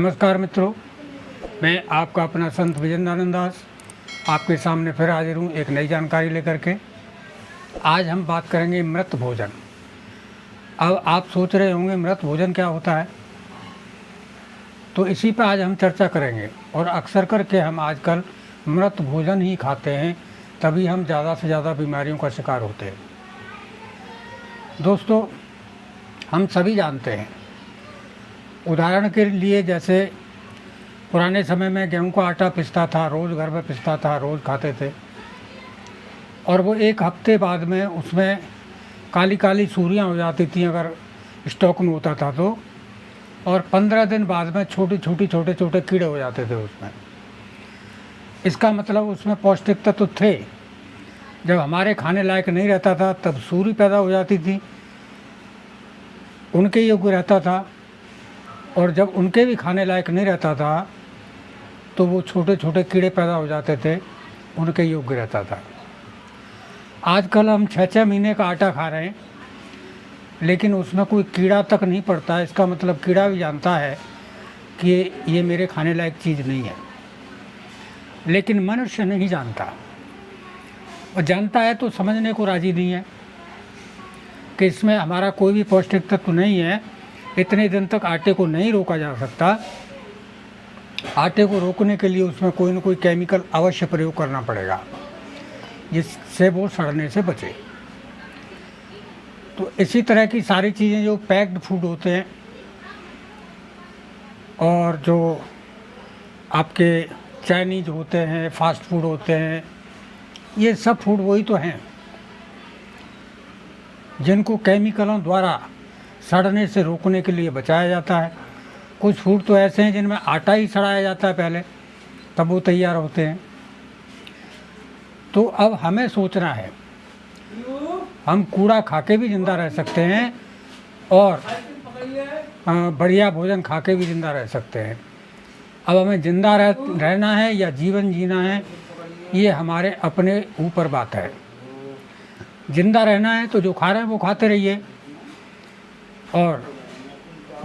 नमस्कार मित्रों, मैं आपका अपना संत विजेंद्रानंद दास आपके सामने फिर हाजिर हूँ एक नई जानकारी लेकर के। आज हम बात करेंगे मृत भोजन। अब आप सोच रहे होंगे मृत भोजन क्या होता है, तो इसी पर आज हम चर्चा करेंगे। और अक्सर करके हम आजकल मृत भोजन ही खाते हैं, तभी हम ज़्यादा से ज़्यादा बीमारियों का शिकार होते हैं। दोस्तों, हम सभी जानते हैं, उदाहरण के लिए जैसे पुराने समय में गेहूं का आटा पिसता था, रोज़ घर में पिसता था, रोज़ खाते थे। और वो एक हफ्ते बाद में उसमें काली काली सूरियां हो जाती थी अगर स्टॉक में होता था तो, और 15 दिन बाद में छोटे छोटे कीड़े हो जाते थे उसमें। इसका मतलब उसमें पौष्टिक तत्व थे। जब हमारे खाने लायक नहीं रहता था तब सूरी पैदा हो जाती थी, उनके योग्य रहता था, और जब उनके भी खाने लायक नहीं रहता था तो वो छोटे छोटे कीड़े पैदा हो जाते थे, उनके योग्य रहता था। आजकल हम 6-6 महीने का आटा खा रहे हैं, लेकिन उसमें कोई कीड़ा तक नहीं पड़ता है। इसका मतलब कीड़ा भी जानता है कि ये मेरे खाने लायक चीज़ नहीं है, लेकिन मनुष्य नहीं जानता। और जानता है तो समझने को राजी नहीं है कि इसमें हमारा कोई भी पौष्टिक तत्व नहीं है। इतने दिन तक आटे को नहीं रोका जा सकता। आटे को रोकने के लिए उसमें कोई न कोई केमिकल अवश्य प्रयोग करना पड़ेगा, जिससे वो सड़ने से बचे। तो इसी तरह की सारी चीज़ें जो पैक्ड फूड होते हैं और जो आपके चाइनीज होते हैं, फास्ट फूड होते हैं, ये सब फूड वही तो हैं जिनको केमिकलों द्वारा सड़ने से रोकने के लिए बचाया जाता है। कुछ फूड तो ऐसे हैं जिनमें आटा ही सड़ाया जाता है पहले, तब वो तैयार होते हैं। तो अब हमें सोचना है, हम कूड़ा खा के भी ज़िंदा रह सकते हैं और बढ़िया भोजन खा के भी ज़िंदा रह सकते हैं। अब हमें ज़िंदा रहना है या जीवन जीना है, ये हमारे अपने ऊपर बात है। ज़िंदा रहना है तो जो खा रहे हैं वो खाते रहिए और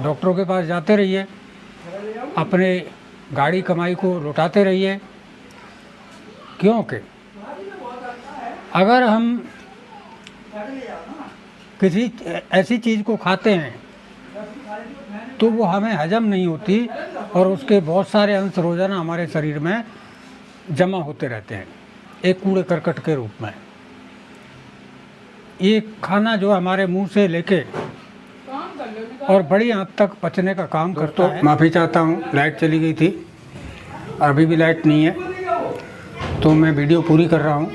डॉक्टरों के पास जाते रहिए, अपने गाड़ी कमाई को लौटाते रहिए। क्योंकि अगर हम किसी ऐसी चीज़ को खाते हैं तो वो हमें हजम नहीं होती और उसके बहुत सारे अंश रोज़ाना हमारे शरीर में जमा होते रहते हैं एक कूड़े करकट के रूप में। ये खाना जो हमारे मुंह से लेके और बड़ी हद तक पचने का काम करता है। माफ़ी चाहता हूँ, लाइट चली गई थी और अभी भी लाइट नहीं है, तो मैं वीडियो पूरी कर रहा हूँ।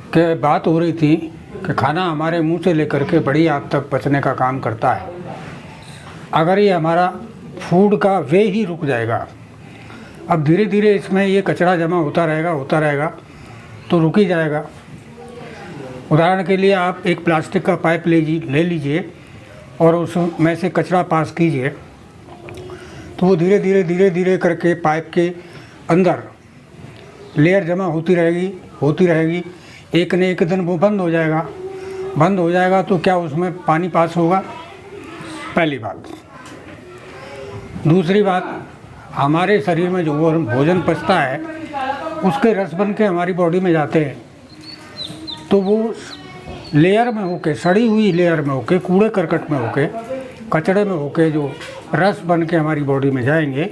कि बात हो रही थी कि खाना हमारे मुंह से लेकर के बड़ी हद तक पचने का काम करता है। अगर ये हमारा फूड का वे ही रुक जाएगा, अब धीरे धीरे इसमें ये कचरा जमा होता रहेगा तो रुक ही जाएगा। उदाहरण के लिए आप एक प्लास्टिक का पाइप ले लीजिए और उसमें से कचरा पास कीजिए, तो वो धीरे धीरे करके पाइप के अंदर लेयर जमा होती रहेगी। एक न एक दिन वो बंद हो जाएगा तो क्या उसमें पानी पास होगा? पहली बात। दूसरी बात, हमारे शरीर में जो भोजन पचता है उसके रस बन के हमारी बॉडी में जाते हैं, तो वो लेयर में होके, सड़ी हुई लेयर में होके, कूड़े करकट में होके, कचड़े में होके जो रस बन के हमारी बॉडी में जाएंगे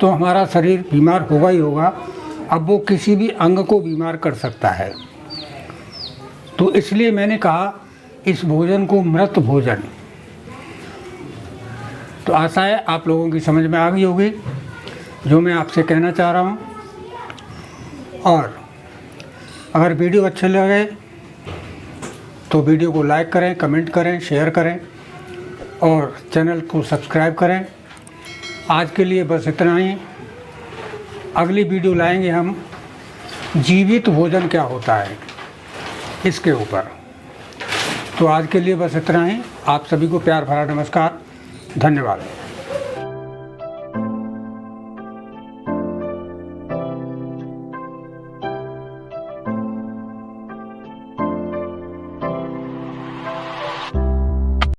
तो हमारा शरीर बीमार होगा ही होगा। अब वो किसी भी अंग को बीमार कर सकता है। तो इसलिए मैंने कहा इस भोजन को मृत भोजन। तो आशा है आप लोगों की समझ में आ गई होगी जो मैं आपसे कहना चाह रहा हूँ। और अगर वीडियो अच्छे लगे तो वीडियो को लाइक करें, कमेंट करें, शेयर करें और चैनल को सब्सक्राइब करें। आज के लिए बस इतना ही। अगली वीडियो लाएंगे हम जीवित भोजन क्या होता है इसके ऊपर। तो आज के लिए बस इतना ही। आप सभी को प्यार भरा नमस्कार, धन्यवाद।